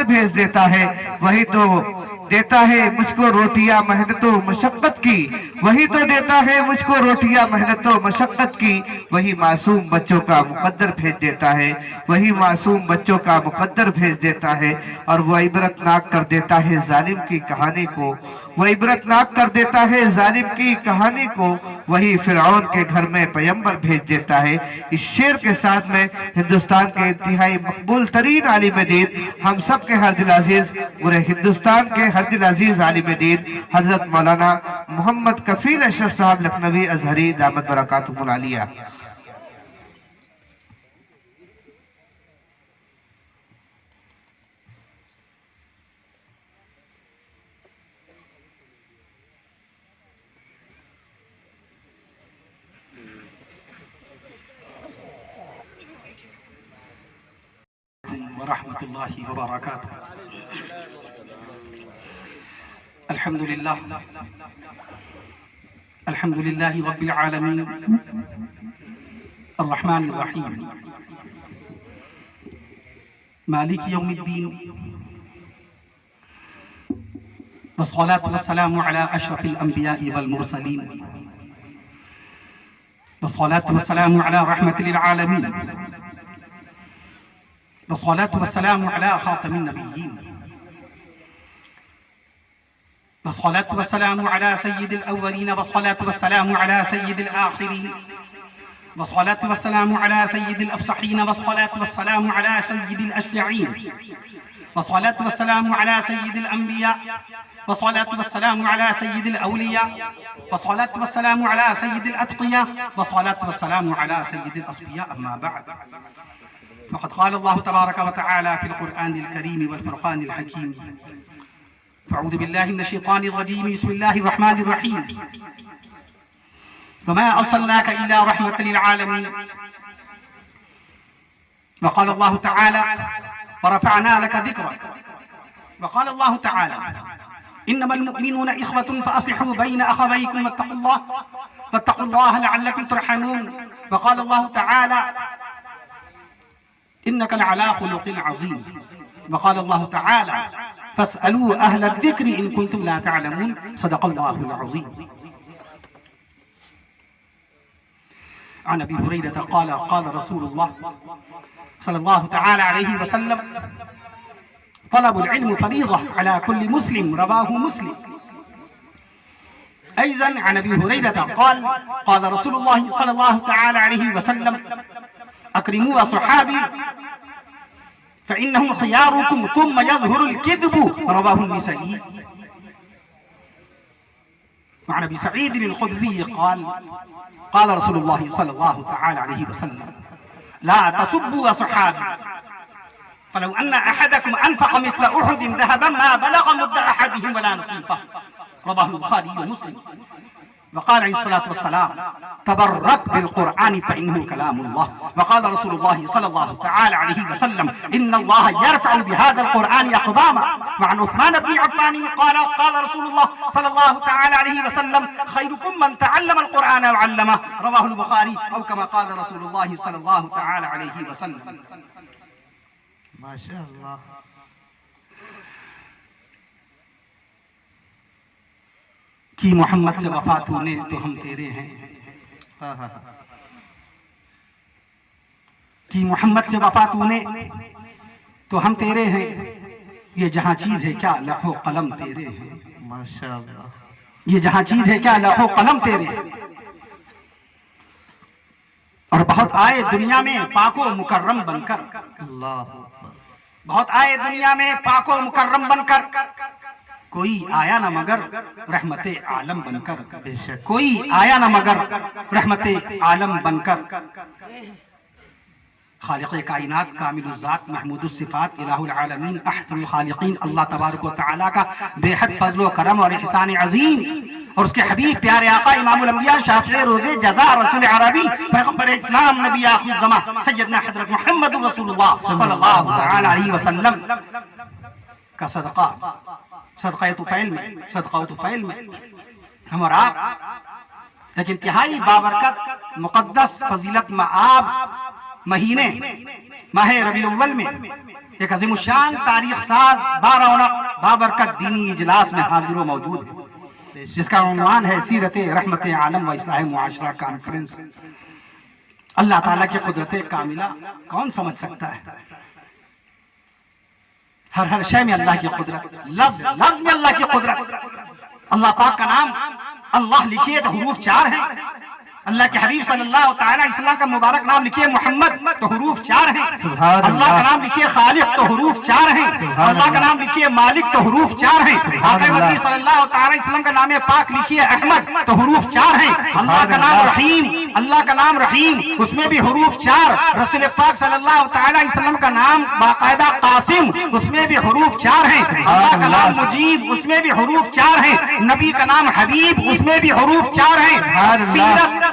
مقدر بھیج دیتا ہے، وہی تو دیتا ہے مجھ کو روٹیاں محنت و مشقت کی، وہی تو دیتا ہے مجھ کو روٹیاں محنت و مشقت کی، وہی معصوم بچوں کا مقدر بھیج دیتا ہے، وہی معصوم بچوں کا مقدر بھیج دیتا ہے، اور وہ عبرتناک کر دیتا ہے ظالم کی کہانی کو، وہ عبرتناک کر دیتا ہے ظالم کی کہانی کو، وہی فرعون کے گھر میں پیغمبر بھیج دیتا ہے۔ اس شعر کے ساتھ میں ہندوستان کے انتہائی مقبول ترین عالم دین، ہم سب کے ہر دل عزیز، پورے ہندوستان کے ہر دل عزیز عالم دین حضرت مولانا محمد کفیل اشرف صاحب لکھنوی ازہری دامت برکاتہم العالیہ۔ ورحمة الله وبركاته. الحمد لله رب العالمين الرحمن الرحيم مالك يوم الدين، والصلاة والسلام على أشرف الأنبياء والمرسلين، والصلاة والسلام على رحمة للعالمين، والصلاة والسلام على خاتم النبيين، والصلاة والسلام على سيد الأولين، والصلاة والسلام على سيد الآخرين، والصلاة والسلام على سيد الأفصحين، والصلاة والسلام على سيد الأشجعين، والصلاة والسلام على سيد الأنبياء، والصلاة والسلام على سيد الأولياء، والصلاة والسلام على سيد الأتقياء، والصلاة والسلام على سيد الأصفياء. أما بعد، فقد قال الله تبارك وتعالى في القرآن الكريم والفرقان الحكيم: فأعوذ بالله من الشيطان الرجيم، بسم الله الرحمن الرحيم، وما أرسلناك إلا رحمة للعالمين. وقال الله تعالى: ورفعنا لك ذكرك. وقال الله تعالى: إنما المؤمنون إخوة فأصلحوا بين أخويكم واتقوا الله لعلكم ترحمون. وقال الله تعالى: إنك لعلى خلق عظيم. وقال الله تعالى: فاسألوا أهل الذكر إن كنتم لا تعلمون. صدق الله العظيم. عن أبي هريرة قال: قال رسول الله صلى الله تعالى عليه وسلم: طلب العلم فريضة على كل مسلم. رواه مسلم. أيضا عن أبي هريرة قال: قال رسول الله صلى الله تعالى عليه وسلم: أكرموا أصحابي فإنهم خياركم ثم يظهر الكذب. رواه النسائي. وعن أبي سعيد الخدري قال: قال رسول الله صلى الله تعالى عليه وسلم: لا تسبوا أصحابي فلو أن أحدكم أنفق مثل أحد ذهبا ما بلغ مد أحدهم ولا نصيفه. رواه البخاري ومسلم. وقال عليه الصلاة والسلام: تبرك بالقرآن فإنه كلام الله. وقال رسول الله صلى الله تعالى عليه وسلم: إن الله يرفع بهذا القرآن أقداما. وعن عثمان بن عفان قال: قال رسول الله صلى الله تعالى عليه وسلم: خيركم من تعلم القرآن وعلمه. رواه البخاري. أو كما قال رسول الله صلى الله تعالى عليه وسلم. ما شاء اللہ۔ کی محمد سے وفا تو نے تو ہم تیرے ہیں، کی محمد سے وفا تو نے تو ہم تیرے ہیں، یہ جہاں چیز ہے کیا لوح و قلم تیرے ہیں، ماشاءاللہ، یہ جہاں چیز ہے کیا لوح و قلم تیرے ہیں۔ اور بہت آئے دنیا میں پاک و مکرم بن کر، اللہ اکبر، بہت آئے دنیا میں پاک و مکرم بن کر، کوئی آیا نہ مگر رحمت عالم بن کر، کوئی آیا نہ مگر رحمت عالم بن کر۔ خالق کائنات کامل الذات محمود الصفات الہ العالمین احسن الخالقین اللہ تبارک و تعالیٰ کا بے حد فضل و کرم اور احسان عظیم، اور اس کے حبیب پیارے آقا امام الانبیاء شافع روز جزا رسول عربی پیغمبر اسلام نبی آخر الزمان سیدنا حضرت محمد رسول اللہ صلی اللہ تعالی علیہ وسلم کا صدقہ، صدقہ طفیل میں، صدقہ طفیل میں ہم اور آپ ایک انتہائی بابرکت مقدس فضیلت مآب مہینے ماہ ربیع الاول میں ایک عظیم الشان تاریخ ساز بابرکت دینی اجلاس میں حاضر و موجود ہے، جس کا عنوان ہے سیرت رحمت عالم و اصلاح معاشرہ کانفرنس۔ اللہ تعالیٰ کی قدرت کاملہ کون سمجھ سکتا ہے؟ ہر شے میں اللہ کی قدرت، لفظ میں اللہ کی قدرت۔ اللہ پاک کا نام اللہ لکھیے تو حروف 4 ہیں، اللہ کے حبیب صلی اللہ تعالی علیہ وسلم کا مبارک نام لکھیے محمد تو حروف 4 ہیں، اللہ کا نام لکھیے خالق تو حروف 4 ہیں، اللہ کا نام لکھیے مالک تو حروف 4 ہیں، آقا مدنی صلی اللہ تعالی علیہ وسلم کا نام پاک لکھیے احمد تو حروف 4 ہیں، اللہ کا نام رحیم، اللہ کا نام رحیم اس میں بھی حروف 4، رسول پاک صلی اللہ تعالی علیہ وسلم کا نام باقاعدہ قاسم اس میں بھی حروف 4 ہیں، اللہ کا نام مجیب اس میں بھی حروف 4 ہیں، نبی کا نام حبیب اس میں بھی حروف 4 ہیں،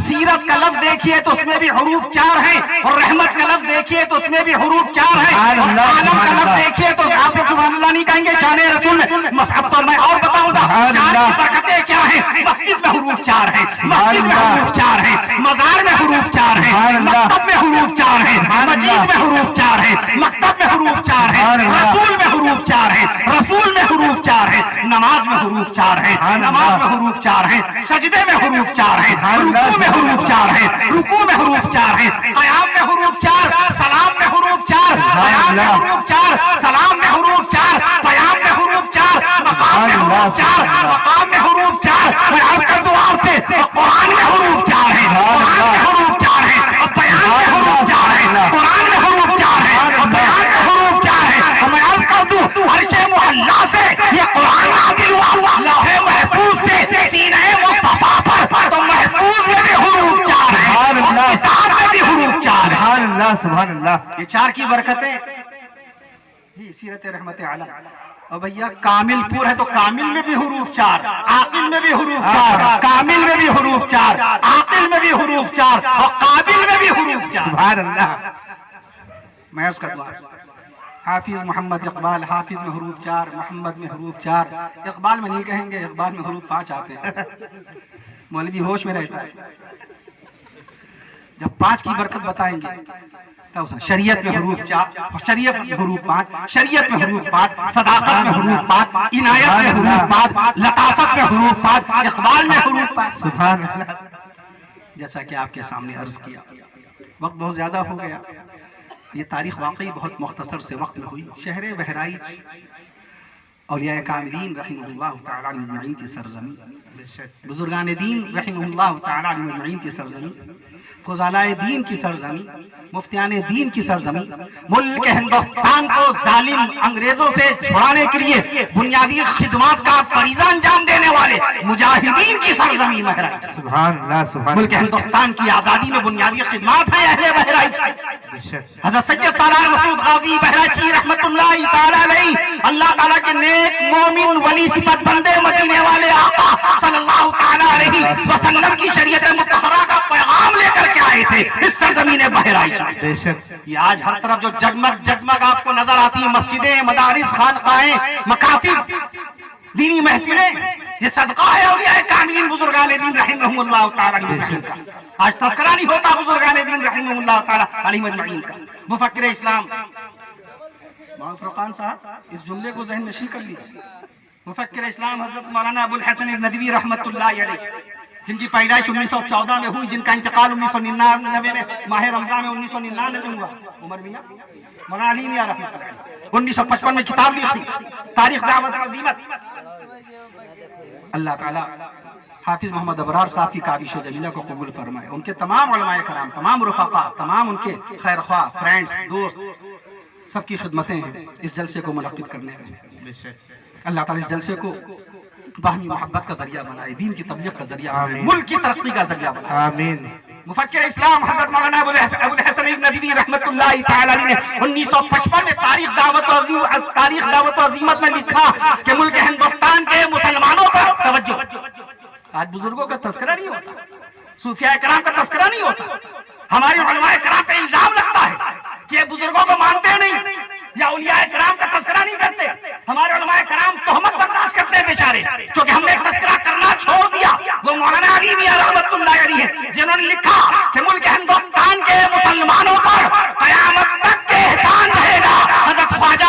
سیرت کا لفظ دیکھیے تو اس میں بھی حروف 4 ہیں، اور رحمت کا لفظ دیکھیے تو اس میں بھی حروف 4 ہیں، اور عالم کا لفظ دیکھیے تو آپ سبحان اللہ نہیں کہیں گے، جانے رسول مصحف پر میں اور بتاؤں گا 4 کی برکتیں کیا ہیں۔ مسجد میں حروف 4 ہیں، مسجد میں حروف 4 ہیں، مزار میں حروف 4 ہیں، مکتب میں حروف 4 ہیں، مسجد میں حروف 4 ہیں، مکتب میں حروف 4 ہیں، رسول میں حروف 4 ہیں، رسول میں حروف 4 ہیں، نماز میں حروف 4 ہیں، نماز میں حروف 4 ہیں، سجدے میں حروف 4 ہیں، رکوع میں حروف 4 ہیں، رکوع میں حروف 4 ہیں، قیام میں حروف 4، سلام میں حروف 4، قیام میں حروف 4، سلام میں حروف 4، قیام میں حروف 4، مقام میں حروف 4، مقام میں حروف 4۔ میں عرض کر دوں آپ سے قرآن میں حروف 4 ہیں، قرآن میں حروف 4 ہیں، اور بیان میں حروف 4 ہیں، قرآن میں حروف 4 ہیں، اور بیان میں حروف 4 ہیں۔ اور میں عرض کر دوں عرش معلیٰ سے یہ قرآن نازل ہوا، لوح محفوظ سے سینہ مصطفیٰ پر، تو محفوظ میں بھی حروف 4 ہیں، اور کتاب میں بھی حروف 4 ہیں۔ سبحان اللہ سبحان اللہ۔ یہ 4 کی برکتیں جی سیرت رحمت عالم۔ اور بھیا کامل پور ہے تو کامل میں بھی حروف 4، عاقل میں بھی حروف 4، کامل میں بھی حروف 4، عاقل میں بھی حروف 4، اور قابل میں بھی حروف 4۔ سبحان اللہ۔ میں عرض کرتا ہوں حافظ محمد اقبال، حافظ میں حروف 4، محمد میں حروف 4، اقبال میں نہیں کہیں گے، اقبال میں حروف 5 آتے ہیں، مولوی ہوش میں رہتا ہے۔ جب 5 کی برکت بتائیں گے تو شریعت میں حروف 4، شریعت میں حروف 5، شریعت میں حروف 5، صداقت میں حروف 5، عنایت میں حروف 5، لطافت میں حروف 5، اقبال میں حروف 5۔ سبحان اللہ۔ جیسا کہ آپ کے سامنے عرض کیا، وقت بہت زیادہ ہو گیا، یہ تاریخ واقعی بہت مختصر سے وقت میں ہوئی۔ شہر بہرائچ اولیاء کاملین رحمہ اللہ تعالی علیہ مجمعین کی سرزمین، بزرگان دین رحمہ اللہ تعالی علیہ مجمعین کی سرزمین، فضلائے دین کی سرزمین، مفتیان دین کی سرزمین، ملک ہندوستان کو ظالم انگریزوں سے چھڑانے کے لیے بنیادی خدمات کا فریضہ انجام دینے والے مجاہدین کی سرزمین بہرائچ۔ سبحان اللہ سبحان ملک ہندوستان کی آزادی میں بنیادی خدمات ہیں اہل بہرائچ۔ حضرت سید سالار مسعود غازی بہرائچی رحمت اللہ تعالی علیہ، اللہ تعالیٰ کے نیک مومن ولی صفت بندے مدینے والے آقا صلی اللہ تعالی علیہ وسلم کی شریعت مطہرہ کا پیغام لے کر کے آئے تھے اس سرزمین بہرائچ میں۔ یہ آج ہر طرف جو جگمگ جگمگ آپ کو نظر آتی ہیں، مسجدیں، مدارس، خانقاہیں، مکاتب، دینی محفلیں، یہ صدقہ ہے اولیاء کاملین بزرگان دین رحمہم اللہ تعالی مجمعین کا۔ آج تذکرہ نہیں ہوتا بزرگان دین رحمہم اللہ تعالی علیہ مجمعین کا۔ مفکر اسلام فرقان صاحب اس جملے کو ذہن نشین کر لیجیے۔ مفکر اسلام حضرت مولانا ابو الحسن الندوی رحمت اللہ علیہ، جن کی پیدائش 1914 میں ہوئی، جن کا انتقال 1999 میں ماہ رمضان میں 1999 میں ہوا، عمر میاں مولانا علی میاں رحمت اللہ علیہ 1955 میں کتاب لکھی تاریخ دعوت عظیمت۔ اللہ تعالیٰ حافظ محمد ابرار صاحب کی کاوش جلیلہ کو قبول فرمائے، ان کے تمام علماء کرام، تمام رفقا، تمام ان کے خیر خواہ، فرینڈز، دوست، سب کی خدمتیں ہیں اس جلسے کو منعقد کرنے میں۔ اللہ تعالیٰ اس جلسے کو باہمی محبت کا ذریعہ بنائے، دین کی تبلیغ کا ذریعہ بنائے، ملک کی ترقی کا ذریعہ بنائے۔ آمین۔ مفکر اسلام حضرت مولانا ابو الحسن الندوی رحمت اللہ تعالی علیہ نے 1955 میں تاریخ دعوت و عظیمت میں لکھا کہ ملک ہندوستان کے مسلمانوں پر توجہ۔ آج بزرگوں کا تذکرہ نہیں ہوتا، صوفیاء کرام کا تذکرہ نہیں ہوتا، ہمارے علماء کرام پہ الزام لگتا ہے کہ بزرگوں کو مانتے نہیں یا اولیاء کرام کا تذکرہ نہیں کرتے۔ ہمارے علماء کرام تہمت برداشت کرتے ہیں بیچارے، کیونکہ ہم نے تذکرہ کرنا چھوڑ دیا۔ وہ مولانا علی میاں رحمت اللہ علیہ ہیں جنہوں نے لکھا کہ ملک ہندوستان کے مسلمانوں پر قیامت تک کے احسان رہے گا۔ حضرت خواجہ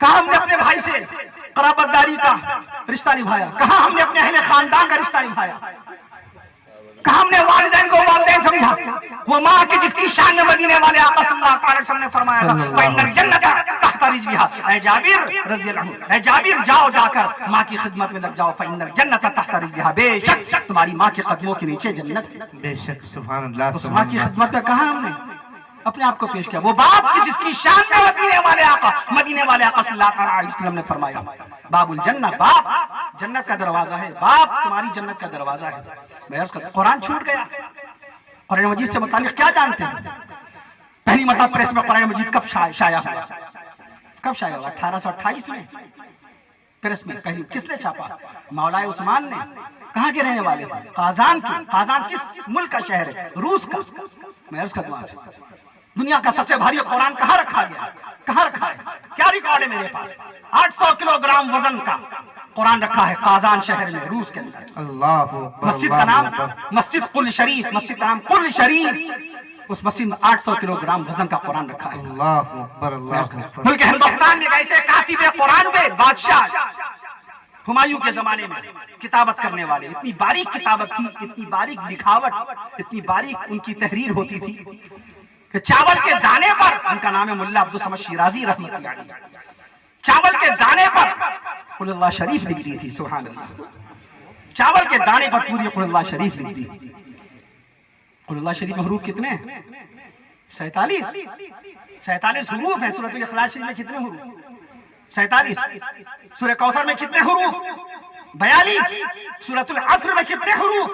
کہاں ہم نے اپنے بھائی سے قرابت داری کا رشتہ نبھایا؟ کہاں ہم نے اپنے اہل خاندان کا رشتہ نبھایا؟ کہاں ہم نے والدین کو والدین سمجھا؟ وہ ماں کی جس کی شان میں مدینے والے آقا صلی اللہ علیہ وسلم نے فرمایا تھا فَإِنَّ الْجَنَّةَ تَحْتَ رِجْلِهَا، اے جابر رضی اللہ عنہ، اے جابر جاؤ جا کر ماں کی خدمت میں لگ جاؤ، فَإِنَّ الْجَنَّةَ تَحْتَ رِجْلِهَا، بے شک تمہاری ماں کے قدموں کے نیچے جنت ہے۔ بے شک سبحان اللہ اس ماں کی خدمت میں کہاں ہم نے اپنے آپ کو پیش کیا؟ وہ باپ کی جس کی شان میں مدینے والے آقا صلی اللہ علیہ وسلم نے فرمایا باب الجنہ، باپ جنت کا دروازہ ہے، باپ تمہاری جنت کا دروازہ ہے۔ میں عرض کرتا ہوں قرآن چھوٹ گیا، قرآن مجید سے متعلق کیا جانتے ہیں؟ پہلی مرتبہ پریس میں قرآن مجید کب شائع ہوا؟ کب شائع ہوا؟ 1828 میں پریس میں پہلی کس نے چھاپا؟ مولا عثمان نے۔ کہاں کے رہنے والے ہیں؟ قازان کے۔ قازان کس ملک کا شہر ہے؟ روس کا۔ میں عرض کرتا ہوں دنیا کا سب سے بھاری قرآن کہاں رکھا گیا؟ کہاں رکھا ہے؟ کیا ریکارڈ ہے میرے پاس؟ 800 کلو گرام وزن کا قرآن رکھا ہے قازان شہر میں، روس کے اندر۔ اللہ مسجد کا نام مسجد قل شریف، مسجد کا نام قل شریف، اس مسجد میں 800 کلو گرام وزن کا قرآن رکھا ہے۔ اللہ اکبر اللہ اکبر۔ ملک ہندوستان میں ایسے کاتب قرآن ہوئے، بادشاہ ہمایوں کے زمانے میں کتابت کرنے والے، اتنی باریک کتابت تھی، اتنی باریک لکھاوٹ، اتنی باریک ان کی تحریر ہوتی تھی کہ چاول کے دانے پر، ان کا نام ہے ملا عبدالصمد شیرازی رحمۃ اللہ علیہ، چاول کے دانے پر قل اللہ شریف لکھ دی تھی۔ سبحان اللہ، چاول کے دانے پر پوری قل اللہ شریف لکھ دی۔ قل اللہ شریف میں حروف کتنے ہیں؟ 47 حروف ہیں۔ سورۃ الاخلاص شریف میں کتنے حروف؟ 47۔ سورہ کوثر میں کتنے حروف؟ 42۔ سورۃ العصر میں کتنے حروف؟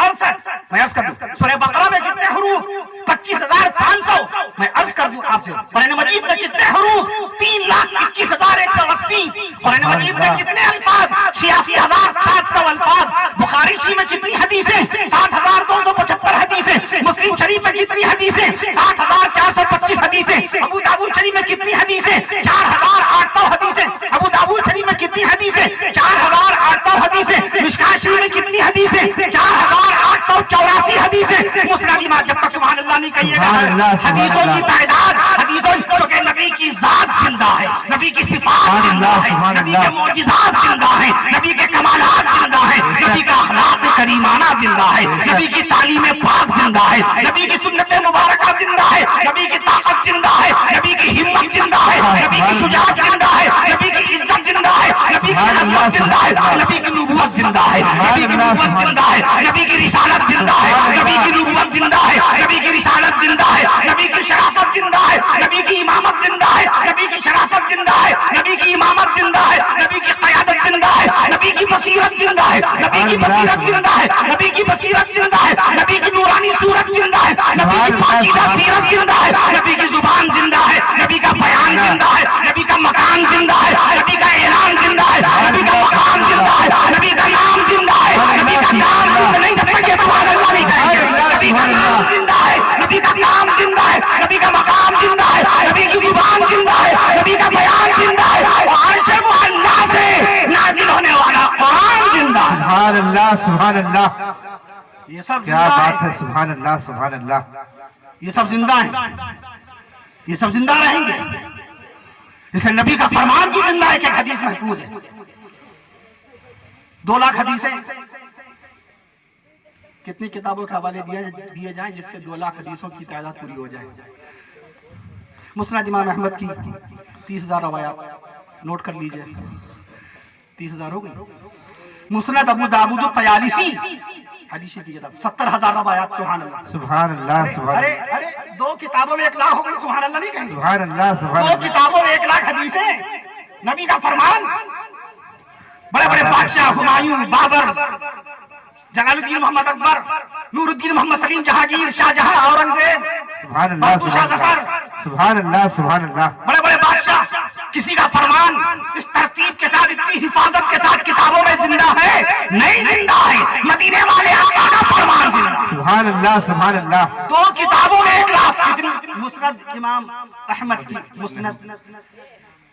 68۔ میں عرض کر دوں سورہ بقرہ میں کتنے حروف؟ 25,500۔ میں عرض کر دوں آپ سے قرآن مجید میں کتنے حروف؟ 3,21,180۔ قرآن مجید میں کتنے الفاظ؟ 86,700 الفاظ۔ بخاری شریف میں کتنی حدیثیں؟ 60,275 حدیثیں۔ مسلم شریف میں کتنی حدیثیں؟ 60,425 حدیثیں۔ ابو داؤد شریف میں کتنی حدیثیں؟ 4,800 حدیثیں۔ ابو داؤد شریف میں کتنی حدیثیں؟ 4,800 حدیثیں۔ مشکاۃ شریف میں کتنی حدیثیں؟ 4,884 حدیثیں۔ مسند امام جب تک سبحان اللہ نہیں کہیے گا حدیثوں کی تعداد، حدیثوں چونکہ نبی کی ذات زندہ ہے، نبی کی صفات زندہ ہے، نبی کے معجزات زندہ ہیں، نبی کے کمالات زندہ ہیں، نبی کا اخلاق کریمانہ زندہ ہے، نبی کی تعلیم پاک زندہ ہے، نبی کی سنت مبارکہ زندہ ہے، نبی کی طاقت زندہ ہے، نبی کی ہمت زندہ ہے، نبی کی شجاعت زندہ ہے، نبی کی عزت زندہ ہے، نبی کی عظمت زندہ ہے، نبی کی نبوت زندہ ہے، نبی کی نبوت زندہ ہے، نبی کی رسالت زندہ ہے، نبی کی نبوت زندہ ہے، نبی کی رسالت زندہ ہے، نبی کی شرافت زندہ ہے، نبی کی امامت زندہ ہے، نبی کی شرافت زندہ ہے، نبی کی امامت زندہ ہے، نبی کی قیادت زندہ ہے، نبی کی بصیرت زندہ ہے، نبی کی بصیرت زندہ ہے، نبی کی بصیرت زندہ ہے، نبی کی نورانی صورت زندہ ہے، نبی کی پاکیزہ سیرت زندہ ہے، نبی کی زبان زندہ ہے، نبی کا بیان زندہ ہے، نبی کا مکان زندہ ہے، نبی کا اعلان زندہ ہے، نبی کا مقام زندہ ہے، نبی کا نام زندہ ہے، نبی کا نام زندہ نہیں جب تک یہ سبحان اللہ نہیں کہیں گے، نبی کا نام زندہ ہے، نبی کا نام زندہ ہے، نبی کا مقام زندہ ہے، نبی کی زبان زندہ ہے، نبی کا بیان زندہ ہے، عرش معلیٰ سے نازل ہونے والا قرآن زندہ ہے۔ سبحان اللہ سبحان اللہ، یہ سب کیا زندہ بات ہے، ہے، سبحان اللہ سبحان اللہ۔ یہ سب زندہ ہیں، یہ سب زندہ رہیں گے، اس لیے نبی کا فرمان بھی زندہ ہے کہ حدیث محفوظ ہے۔ 2 لاکھ حدیثیں، کتنی کتابوں کے حوالے دیے جائیں جس سے 2 لاکھ حدیثوں کی تعداد پوری ہو جائے؟ مسند امام احمد کی 30,000 روایات نوٹ کر لیجئے، 30,000 ہو گئی۔ مسند ابو داؤد الطیالسی حدیث کی کتاب 70,000 روایات۔ سبحان اللہ سبحان اللہ سبحان ارے اللہ ارے 2 کتابوں میں 1 لاکھ ہو گئی، سبحان اللہ نہیں کہیں گے؟ سبحان اللہ سبحان 2 اللہ۔ کتابوں میں 1 لاکھ حدیثیں، نبی کا فرمان۔ بڑے بڑے بادشاہ ہمایوں، بابر، جلال الدین محمد اکبر، نور الدین محمد سلیم جہانگیر، شاہ جہاں، اورنگزیب، سبحان اللہ شاہ ظفر، سبحان اللہ سبحان اللہ۔ بڑے بڑے بادشاہ، کسی کا فرمان اس ترتیب کے ساتھ، اتنی حفاظت کے ساتھ کتابوں میں زندہ ہے نہیں؟ زندہ ہے، مدینے والے آقا کا فرمان زندہ ہے۔ سبحان اللہ سبحان اللہ۔ 2 کتابوں میں 1 لاکھ، کتنی؟ مسند امام احمد کی،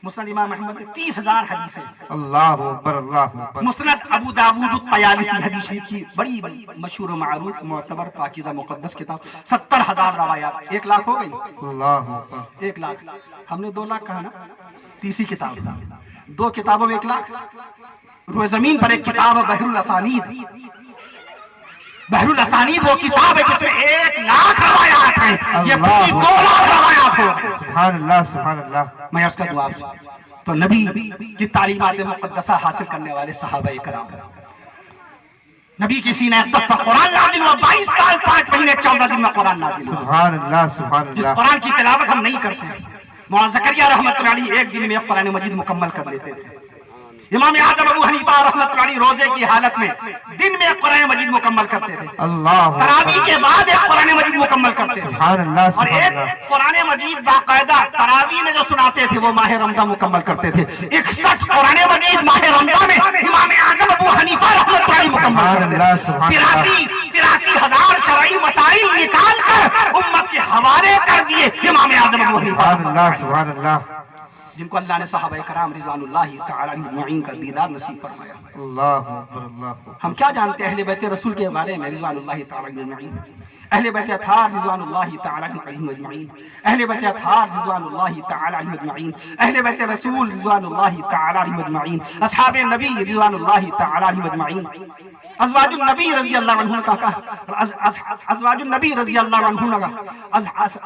مسند امام احمد کی 30,000 حدیثیں۔ اللہ اکبر اللہ اکبر۔ مسند ابو داؤد الطیالسی حدیث شریف کی بڑی مشہور و معروف معتبر پاکیزہ مقدس کتاب، 70,000 روایات، 1 لاکھ ہو گئی۔ اللہ اکبر۔ 1 لاکھ، ہم نے 2 لاکھ کہا نا، تیسری کتاب، 2 کتابوں میں 1 لاکھ، روئے زمین پر ایک کتاب ہے بحر الاسانید. بحر الاسانید وہ کتاب ہے جس میں 1 لاکھ روایات ہیں، یہ پوری 2 لاکھ روایات ہو. سبحان اللہ سبحان اللہ. میں عرض کروں آپ سے تو نبی کی تعلیمات مقدسہ حاصل کرنے والے صحابہ کرام، نبی کی سینہ اقدس پر قرآن نازل ہوا، 22 سال 5 مہینے 14 دن میں قرآن نازل ہوا. سبحان اللہ سبحان جس اللہ. قرآن کی تلاوت ہم نہیں کرتے ہیں. مولانا زکریا رحمۃ اللہ علیہ 1 دن میں قرآن مجید مکمل کر لیتے تھے. امام اعظم ابو حنیفہ رحمۃ اللہ علیہ روزے کی حالت میں دن میں قرآن مجید مکمل کرتے تھے. اللہ تراویح کے بعد ایک قرآن مجید مکمل کرتے تھے. سبحان اللہ اور سبحان ایک اللہ. قرآن مجید باقاعدہ تراویح میں جو سناتے تھے وہ ماہ رمضان مکمل کرتے تھے. 61 قرآن مجید ماہ رمضان میں امام اعظم ابو حنیفہ رحمۃ اللہ علیہ مکمل کرتے تھے. 83,000 شرعی مسائل نکال کر امت کے حوالے کر دیے امام اعظم ابو حنیفہ. سبحان اللہ سبحان اللہ. جن کو اللہ نے صحابہ کرام رضوان اللہ تعالی علیہم اجمعین کا دیدار نصیب فرمایا. اللہ اکبر اللہ اکبر. ہم کیا جانتے ہیں اہل بیت رسول کے بارے میں رضوان اللہ تعالی علیہم اجمعین؟ اہل بیت اطہار رضوان اللہ تعالی علیہم اجمعین، اہل بیت اطہار رضوان اللہ تعالی علیہم اجمعین، اہل بیت رسول رضوان اللہ تعالی علیہم اجمعین، اصحاب نبی رضوان اللہ تعالی علیہم اجمعین. ازواج النبی رضی اللہ عنہ کا ازواج النبی رضی اللہ عنہ کا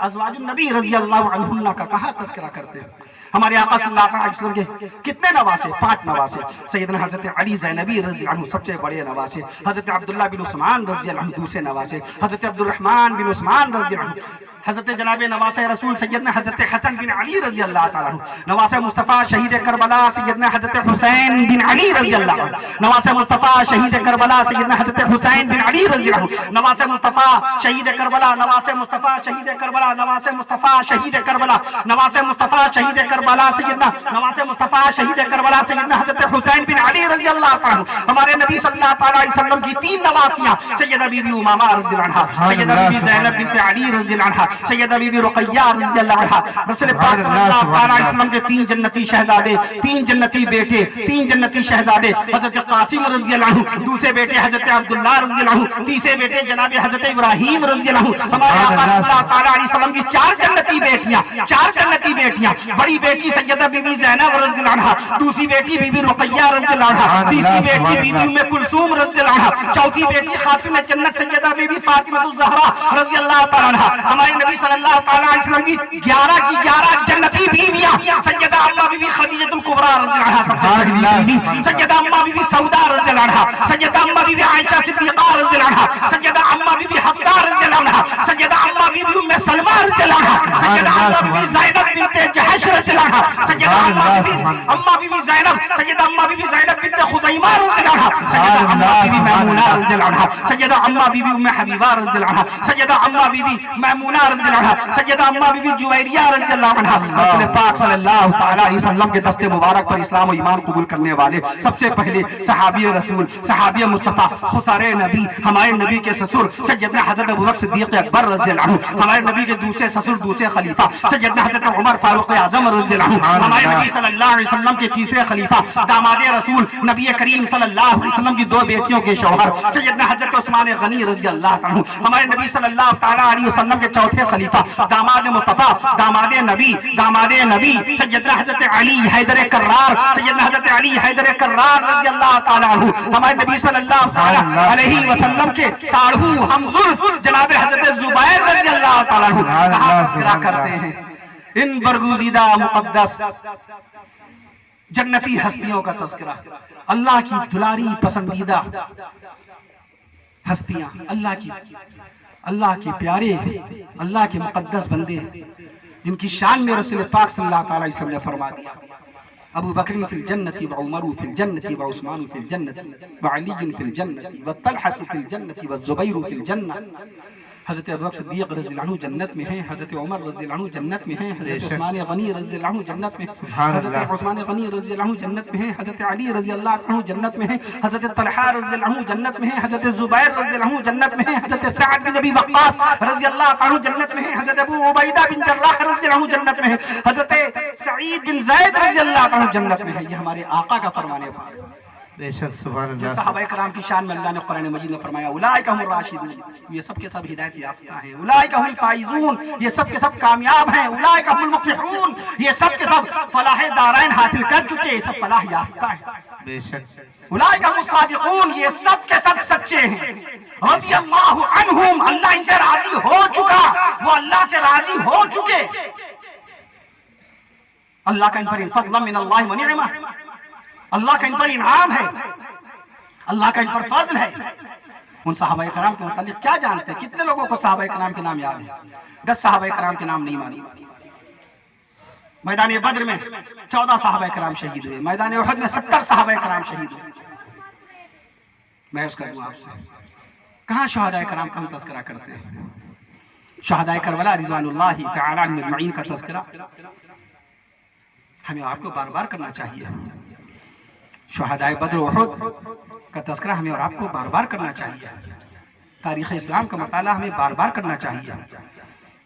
ازواج النبی رضی اللہ عنہ کا کہاں تذکرہ کرتے ہیں. ہمارے آقا صلی اللہ علیہ وسلم کے کتنے نواسے؟ 5 نواسے. سیدنا حضرت علی زینبی رضی اللہ عنہ سب سے بڑے نواسے، حضرت عبداللہ بن عثمان رضی اللہ عنہ دوسرے نواسے، حضرت عبد الرحمن بن عثمان رضی اللہ عنہ، حضرت جناب نواس رسول سیدنا حضرت حسن بن علی رضی اللہ تعالیٰ عنہ، نواس مصطفیٰ شہید کربلا سیدنا حضرت حسین بن علی رضی اللہ عنہ، نواس مصطفیٰ شہید کربلا سیدنا حضرت حسین بن علی رضی اللہ عنہ، نواس مصطفیٰ شہید کربلا، نواس مصطفیٰ شہید کربلا، نواس مصطفیٰ شہید کربلا، نواس مصطفیٰ شہید کربلا سیدنا نواس مصطفیٰ شہید کربلا سیدنا حضرت حسین بن علی رضی اللہ تعالیٰ عنہ. ہمارے نبی صلی اللہ تعالیٰ علیہ وسلم کی 3 نواسیاں، سیدہ بی بی امامہ رضی اللہ عنہ، سیدہ بی بی زینب بنت علی رضی اللہ عنہ، سیدہ بی بی رقیہ رضی اللہ عنہ. رسول پاک صلی اللہ علیہ وسلم کے 3 جنتی شہزادے، 3 جنتی بیٹے، 3 جنتی شہزادے، حضرت قاسم رضی اللہ عنہ، دوسرے بیٹے حضرت عبداللہ رضی اللہ عنہ، تیسرے بیٹے جناب حضرت ابراہیم رضی اللہ عنہ. ہمارے آقا صلی اللہ علیہ وسلم کی 4 جنتی بیٹیاں، 4 جنتی بیٹیاں. بڑی بیٹی سیدہ بی بی زینب رضی اللہ عنہ، دوسری بیٹی بی بی رقیہ رضی اللہ عنہ، تیسری بیٹی بی بی ام کلثوم رضی اللہ عنہ، چوتھی بیٹی خاتون جنت سیدہ بی بی فاطمہ الزہرا رضی اللہ تعالی عنہ. ہمارے نبی صلی اللہ تعالی علیہ وسلم کی 11 کی 11 جنتی بیویاں، سیدہ اماں بی بی خدیجہ الکبریٰ رضی اللہ عنہ سب سے بڑی بیوی، سیدہ اماں بی بی سودا رضی اللہ عنہ، سیدہ اماں بی بی عائشہ صدیقہ رضی اللہ عنہ، سیدہ اماں بی بی حفصہ رضی اللہ عنہ، سیدہ اماں بی بی ام سلمہ رضی اللہ عنہ، سیدہ اماں بی بی زینب بنت جحش رضی اللہ عنہ، سیدہ اماں بی بی زینب، سیدہ اماں بی بی زینب بنت خزیمہ رضی اللہ عنہ، سیدہ اماں بی بی میمونہ رضی اللہ عنہ، سیدہ اماں بی بی ام حبیبہ رضی اللہ عنہ، سیدہ اماں بی بی میمونہ رضی اللہ عنہ، سیدہ اماں بی بی جویریہ رضی اللہ عنہ. رسول پاک صلی اللہ تعالی علیہ وسلم کے دست مبارک پر اسلام و ایمان قبول کرنے والے سب سے پہلے صحابی رسول، صحابی مصطفیٰ، خسر نبی، ہمارے نبی کے سسر سیدنا حضرت ابوبکر صدیق اکبر رضی اللہ عنہ، ہمارے نبی کے دوسرے سسر دوسرے خلیفہ سیدنا حضرت عمر فاروق اعظم رضی اللہ عنہ، ہمارے نبی صلی اللہ علیہ وسلم کے تیسرے خلیفہ داماد رسول نبی کریم صلی اللہ علیہ وسلم کی 2 بیٹیوں کے شوہر سیدنا حضرت عثمان غنی رضی اللہ عنہ، ہمارے نبی صلی اللہ تعالی علیہ وسلم کے چوتھے خلیفہ داماد مصطفیٰ داماد نبی سیدنا حضرت علی حیدر کرار، سیدنا حضرت علی حیدر کرار رضی اللہ تعالی عنہ، ہمارے نبی صلی اللہ تعالی علیہ وسلم کے ساڑھو ہمزلف جناب حضرت زبیر رضی اللہ تعالی عنہ. کہاں تذکرہ کرتے ہیں ان برگزیدہ مقدس جنتی ہستیوں کا تذکرہ، اللہ کی دلاری پسندیدہ ہستیاں، اللہ کے پیارے، اللہ کے مقدس بندے جن کی شان میں رسول پاک صلی اللہ تعالی وسلم نے فرما دیا ابو بکر فی الجنت وعمر فی الجنت وعثمان فی الجنت وعلی فی الجنت وطلحہ فی الجنت والزبیر فی الجنت. حضرت ابوبکر صدیق رضی اللہ عنہ جنت میں ہیں، حضرت عمر رضی اللہ عنہ جنت میں ہیں، حضرت عثمان غنی رضی اللہ عنہ جنت میں ہیں، حضرت عثمان غنی رضی اللہ عنہ جنت میں ہیں، حضرت علی رضی اللہ عنہ جنت میں ہیں، حضرت طلحہ رضی اللہ عنہ جنت میں ہیں، حضرت زبیر رضی اللہ عنہ جنت میں ہیں، حضرت سعد بن ابی وقاص رضی اللہ عنہ جنت میں ہیں، حضرت ابو عبیدہ بن جراح رضی اللہ عنہ جنت میں ہیں، حضرت سعید بن زید رضی اللہ عنہ جنت میں ہیں. یہ ہمارے آقا کا فرمان پاک. بے شک سبحان جن اللہ. صحابہ کرام کی شان میں اللہ نے قرآن مجید میں فرمایا اولئک هم الراشدون، یہ سب کے سب ہدایت یافتہ ہیں. اولئک هم الفائزون، یہ سب کے سب کامیاب ہیں. اولئک هم المفلحون، یہ سب کے سب فلاح دارین حاصل کر چکے، یہ سب فلاح یافتہ ہیں. بے شک اولئک هم الصادقون، یہ سب کے سب سچے ہیں. رضی اللہ عنہم، اللہ ان سے راضی ہو چکا، وہ اللہ سے راضی ہو چکے. اللہ کا ان پر فضل من اللہ و نعمہ، اللہ کا ان پر انعام ہے، اللہ کا ان پر فضل ہے. ان صحابہ کرام کے متعلق کیا جانتے ہیں؟ کتنے لوگوں کو صحابہ کرام کے نام یاد ہیں؟ 10 صحابہ کرام کے نام نہیں مانی. میدان بدر میں 14 صحابہ کرام شہید ہوئے، میدان احد میں 70 صحابہ کرام شہید ہوئے. میں عرض کر دوں آپ سے، کہاں شہداء کرام کا ہم تذکرہ کرتے ہیں؟ شہداء کربلا رضوان اللہ تعالی علیہم اجمعین کا تذکرہ ہمیں آپ کو بار بار کرنا چاہیے. شہداء بدر و احد کا تذکرہ ہمیں اور آپ کو بار بار کرنا چاہیے. تاریخ اسلام کا مطالعہ ہمیں بار بار کرنا چاہیے.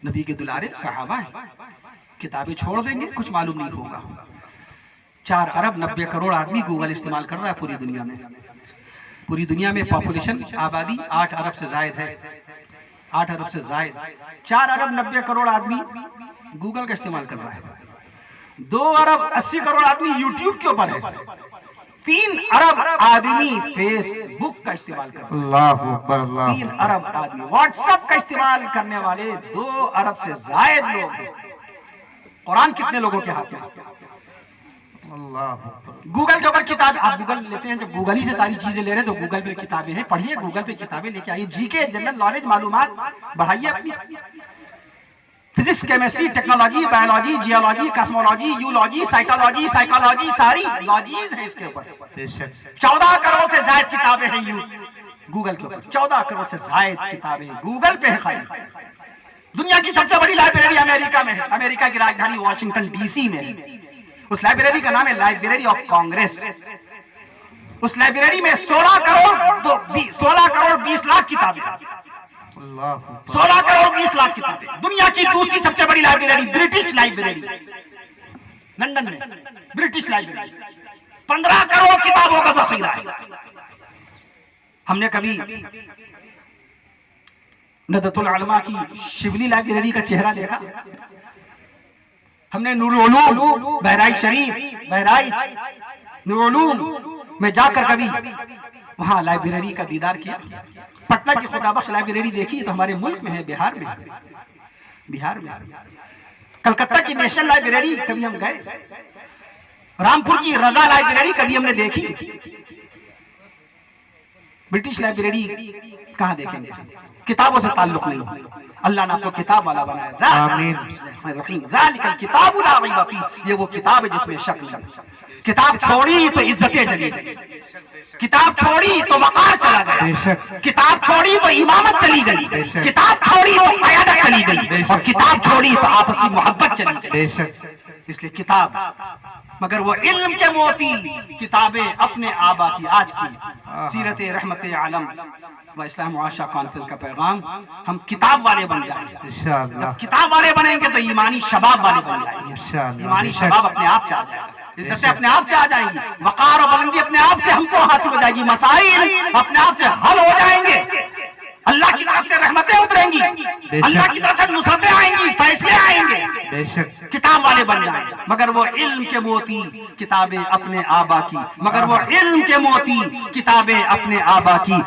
نبی کے دلارے صحابہ ہیں، کتابیں چھوڑ دیں گے کچھ معلوم نہیں ہوگا. 4 ارب 90 کروڑ آدمی گوگل استعمال کر رہا ہے پوری دنیا میں. پوری دنیا میں پاپولیشن آبادی 8 ارب سے زائد ہے. 8 ارب سے زائد. 4 ارب 90 کروڑ آدمی گوگل کا استعمال کر رہا ہے. 2 ارب 80 کروڑ آدمی یوٹیوب کے اوپر ہے. 3 ارب آدمی فیس بک کا استعمال کر رہا ہے. اللہ اکبر. اللہ 3 ارب آدمی واٹس ایپ کا استعمال کرنے والے 2 ارب سے زائد لوگ. قرآن کتنے لوگوں کے ہاتھ میں؟ اللہ اکبر. گوگل کے اوپر کتاب، آپ گوگل لیتے ہیں، جب گوگل ہی سے ساری چیزیں لے رہے تو گوگل پہ کتابیں ہیں، پڑھیے. گوگل پہ کتابیں لے کے آئیے، جی کے جنرل نالج معلومات بڑھائیے اپنی. Physics, chemistry, technology, biology, geology, cosmology, یولوجی، سائیکالوجی، سائیکالوجی، ساری لاجیز ہیں اس کے اوپر. بے شک 14 کروڑ سے زائد کتابیں ہیں گوگل کے اوپر. 14 کروڑ سے زائد کتابیں گوگل پہ ہیں. دنیا کی سب سے بڑی لائبریری امریکہ میں ہے. امریکہ کی راجدھانی واشنگٹن ڈی سی میں ہے. اس لائبریری کا نام ہے لائبریری آف کانگریس. اس لائبریری میں 16 کروڑ 20 لاکھ کتابیں. اللہ اکبر. 16 کروڑ 20 لاکھ کتابیں. دنیا کی دوسری سب سے بڑی لائبریری برٹش لائبریری لندن میں. برٹش لائبریری 15 کروڑ کتابوں کا ذخیرہ ہے. ہم نے کبھی ندوۃ العلماء کی شبلی لائبریری کا چہرہ دیکھا؟ ہم نے نور العلوم بہرائچ شریف، بہرائچ نور العلوم میں جا کر کبھی وہاں لائبریری کا دیدار کیا. پٹنہ کی خدا بخش لائبریری دیکھی تو ہمارے ملک میں ہے، بہار میں. کلکتہ کی نیشنل لائبریری کبھی ہم گئے. رامپور کی رضا لائبریری کبھی ہم نے دیکھی. برٹش لائبریری کہاں دیکھیں گے؟ کتابوں سے تعلق نہیں. اللہ نے آپ کو کتاب والا بنایا. آمین. ذالک الکتاب لا ریب فیہ، یہ وہ کتاب ہے جس میں شک نہیں. کتاب چھوڑی تو عزتیں چلی گئی. کتاب چھوڑی تو وقار چلا گیا. کتاب چھوڑی تو امامت چلی گئی. کتاب چھوڑی تو قیادت چلی گئی. اور کتاب چھوڑی تو آپسی محبت چلی گئی. اس لیے کتاب، مگر وہ علم کے موتی کتابیں اپنے آبا کی. آج کی سیرت رحمت عالم و اسلام معاشرہ کانفرنس کا پیغام، ہم کتاب والے بن جائیں. جب کتاب والے بنیں گے تو ایمانی شباب والے بن جائیں گے. ایمانی شباب اپنے آپ سے آ جائے گا. عزتیں اپنے آپ سے آ جائیں گی. وقار و بلندی اپنے آپ سے ہم کو حاصل ہو جائے گی. مسائل اپنے آپ سے حل ہو جائیں گے. اللہ کی طرف سے رحمتیں اتریں گی. اللہ کی طرف سے نصرتیں آئیں گی، فیصلے آئیں گے. کتاب والے بن جائیں. مگر وہ علم کے موتی کتابیں اپنے آبا کی. مگر وہ علم کے موتی کتابیں اپنے آبا کی.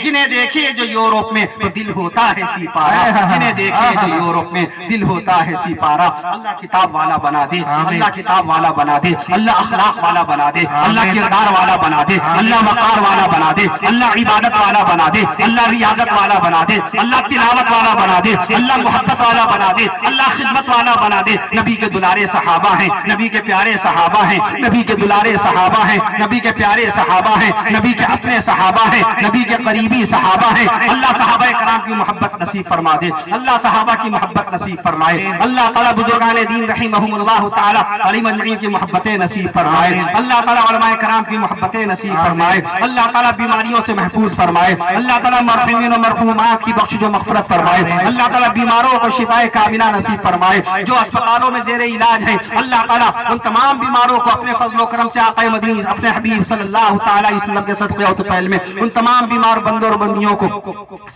جنہیں دیکھیں جو یورپ میں تو دل ہوتا ہے سی پارا. جنہیں دیکھیں جو یورپ میں دل ہوتا ہے سی پارا. اللہ کتاب والا بنا دے. اللہ کتاب والا بنا دے. اللہ اخلاق والا بنا دے. اللہ کردار والا بنا دے. اللہ وقار والا بنا دے. اللہ عبادت والا بنا دے. اللہ ریاضت والا بنا دے. اللہ تلاوت والا بنا دے. اللہ محبت والا بنا دے. اللہ خدمت والا بنا دے. نبی کے دلارے صحابہ ہیں، نبی کے پیارے صحابہ ہیں، نبی کے دلارے صحابہ ہیں، نبی کے پیارے صحابہ ہیں، نبی کے اپنے صحابہ ہیں، نبی کے قریبی صحابہ ہیں. اللہ صحابہ کرام کی محبت نصیب فرما دے. اللہ صحابہ کی محبت نصیب فرمائے. اللہ تعالیٰ بزرگان دین رحمہم اللہ تعالیٰ علی مجمعین کی محبتیں نصیب فرمائے. اللہ تعالیٰ علماء کرام کی محبتیں نصیب فرمائے. اللہ تعالیٰ بیماریوں سے محفوظ فرمائے. اللہ تعالیٰ مرحومین و مرحومات کی بخش جو مغفرت فرمائے، اللہ تعالیٰ بیماروں کو شفاء کاملہ نصیب فرمائے، جو اسپتالوں میں زیر علاج ہیں اللہ تعالیٰ ان تمام بیماروں کو اپنے فضل و کرم سے آقا مدنی اپنے حبیب صلی اللہ تعالیٰ علیہ وسلم کے صدقے و طفیل میں ان تمام بیمار بندوں اور بندیوں کو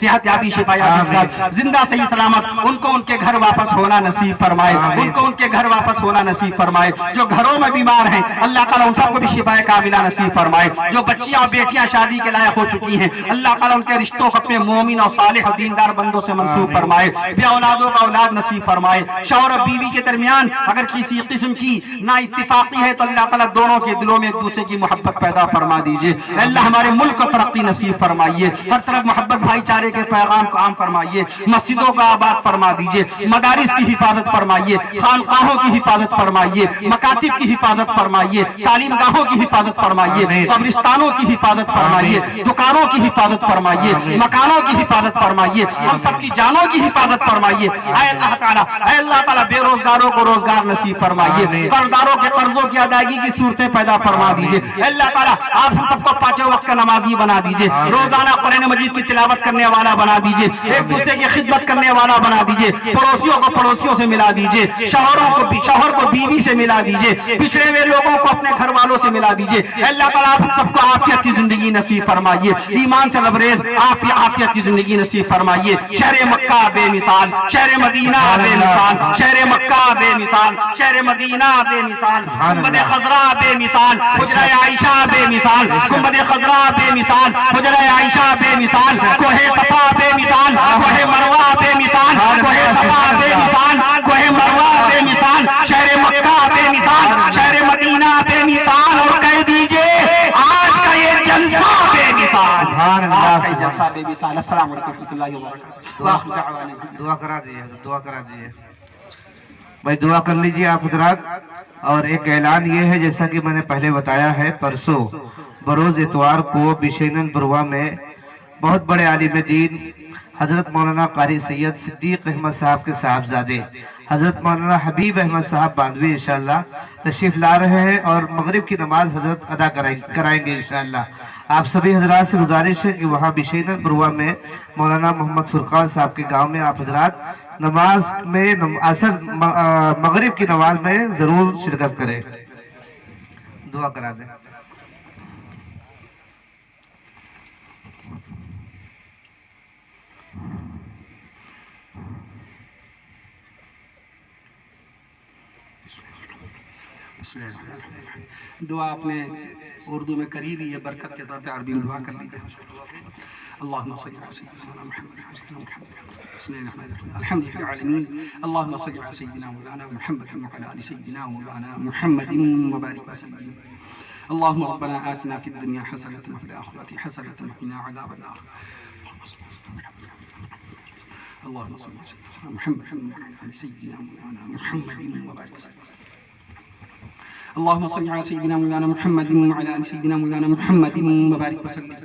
صحت یابی شفا یابی کے ساتھ زندہ صحیح سلامت ان کو ان کے گھر واپس ہونا نصیب فرمائے، ان کو ان کے گھر واپس ہونا نصیب فرمائے، جو گھروں میں بیمار ہیں اللہ تعالیٰ ان سب کو بھی شفا کاملہ نصیب فرمائے، جو بچیاں اور بیٹیاں شادی کے لائق ہو چکی ہیں اللہ تعالیٰ ان کے رشتوں کو اپنے مومن اور صالح اور دیندار بندوں سے منسوب فرمائے، بے اولادوں کا اولاد نصیب فرمائے، شوہر اور بیوی کے درمیان اگر کسی قسم کی نا اتفاقی ہے تو اللہ تعالیٰ دونوں کے دلوں میں ایک دوسرے کی محبت پیدا فرما دیجئے، اللہ ہمارے ملک کو ترقی نصیب فرمائیے، ہر طرف محبت بھائی چارے کے پیغام کو عام فرمائیے، مسجدوں کا آباد فرما دیجئے، مدارس کی حفاظت فرمائیے، خانقاہوں کی حفاظت فرمائیے، مکاتب کی حفاظت فرمائیے، تعلیم گاہوں کی حفاظت فرمائیے، قبرستانوں کی حفاظت فرمائیے، دکانوں کی حفاظت فرمائیے، مکانوں کی حفاظت فرمائیے، ہم سب کی جانوں کی حفاظت فرمائیے، اے اللہ تعالیٰ بے روزگاروں کو روزگار نصیب فرمائیے، قرضداروں کے قرضوں کی ادائیگی کی صورتیں پیدا فرما دیجئے، اللہ تعالیٰ آپ ہم سب کو پانچوں وقت کا نمازی بنا دیجئے، روزانہ قرآن مجید کی تلاوت کرنے والا بنا دیجئے، ایک دوسرے کی خدمت کرنے والا بنا دیجئے، پڑوسیوں کو پڑوسیوں سے ملا دیجئے، شوہر کو بیوی سے ملا دیجئے، پچھڑے ہوئے لوگوں کو اپنے گھر والوں سے ملا دیجئے، اللہ تعالیٰ آپ ہم سب کو عافیت کی زندگی نصیب فرمائیے، ایمان سے لبریز عافیت کی زندگی نصیب فرمائیے، شہر مکہ بے مثال، شہر مدینہ بے مثال، شہر مکہ بے مثال، شہر مدینہ بے مثال، گنبد خضرا بے مثال، حجرہ عائشہ بے مثال، گنبد خضرا بے مثال، حجرہ عائشہ بے مثال، کوہ صفا بے مثال، کوہ مروہ بے مثال، کوہ صفا بے مثال، کوہ مروہ بے مثال، شہر مکہ بے مثال، شہر مدینہ بے مثال، اور کہہ دیجئے آج کا یہ جلسہ بے مثال، آج کا یہ جلسہ بے مثال۔ السلام علیکم ورحمۃ اللہ وبرکاتہ۔ دعا کرا دیجیے بھائی، دعا کر لیجیے آپ حضرات۔ اور ایک اعلان یہ ہے جیسا کہ میں نے پہلے بتایا ہے، پرسوں بروز اتوار کو بشینن بروا میں بہت بڑے عالم دین حضرت مولانا قاری سید صدیق احمد صاحب کے صاحبزادے حضرت مولانا حبیب احمد صاحب باندوی انشاءاللہ تشریف لا رہے ہیں اور مغرب کی نماز حضرت ادا کرائیں گے انشاءاللہ۔ آپ سبھی حضرات سے گزارش ہے کہ وہاں بشینن بروا میں مولانا محمد فرقان صاحب کے گاؤں میں آپ حضرات نماز میں مغرب کی نماز میں ضرور شرکت کریں، دعا کرا دیں۔ دعا آپ نے اردو میں کری لی ہے، برکت کے طور پہ عربی میں دعا کر لیجیے۔ اللهم صل على سيدنا محمد الحمد لله العالمين، اللهم صل على سيدنا مولانا محمد وعلى ال سيدنا مولانا محمد وبارك وسلم۔ اللهم ربنا آتنا في الدنيا حسنة وفي الآخرة حسنة وقنا عذاب النار۔ اللهم صل على سيدنا محمد وعلى سيدنا مولانا محمد وبارك وسلم۔ اللهم صل على سيدنا مولانا محمد وعلى ال سيدنا مولانا محمد وبارك وسلم۔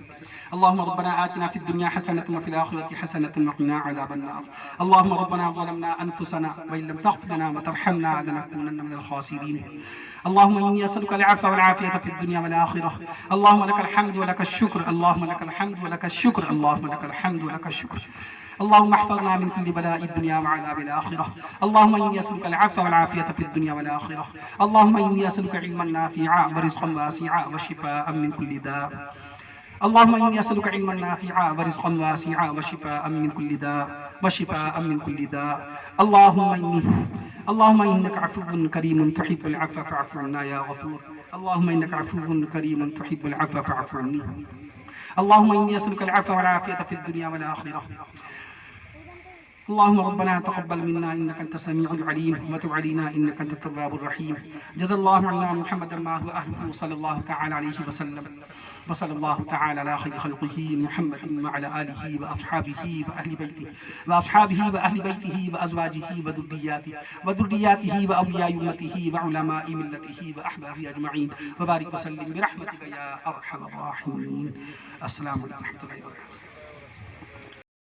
اللهم ربنا آتنا في الدنيا حسنة وفي الآخرة حسنة وقنا عذاب النار۔ اللهم ربنا ظلمنا أنفسنا وإن لم تغفر لنا وترحمنا لنكونن من الخاسرين۔ اللهم إني أسألك العفو والعافية في الدنيا والآخرة، اللهم لك الحمد ولك الشكر، اللهم لك الحمد ولك الشكر، اللهم لك الحمد ولك الشكر، اللهم احفظنا من كل بلاء الدنيا وعذاب الآخرة، اللهم إني أسألك العفو والعافية في الدنيا والآخرة، اللهم إني أسألك علما نافعا ورزقا واسعا وشفاء من كل داء، اللهم إني أسألك علما نافعا ورزقا واسعا وشفاء من كل داء وشفاء من كل داء، اللهم إنك عفو كريم تحب العفو فاعف عنا يا غفور، اللهم إنك عفو كريم تحب العفو فاعف عني، اللهم إني أسألك العفو والعافية في الدنيا والآخرة، اللهم ربنا تقبل منا إنك أنت السميع العليم وتب علينا إنك أنت التواب الرحيم، جزا الله عنا محمدا ما هو أهله صلى الله تعالى عليه وسلم، وصلى الله تعالى على خير خلقه محمد وعلى آله وأصحابه وأهل بيته وأزواجه وذرياته وأولياء أمته وعلماء ملته وأحبابه أجمعين، وبارك وسلم برحمتك يا أرحم الراحمين۔ السلام علیکم ورحمۃ اللہ وبرکاتہ۔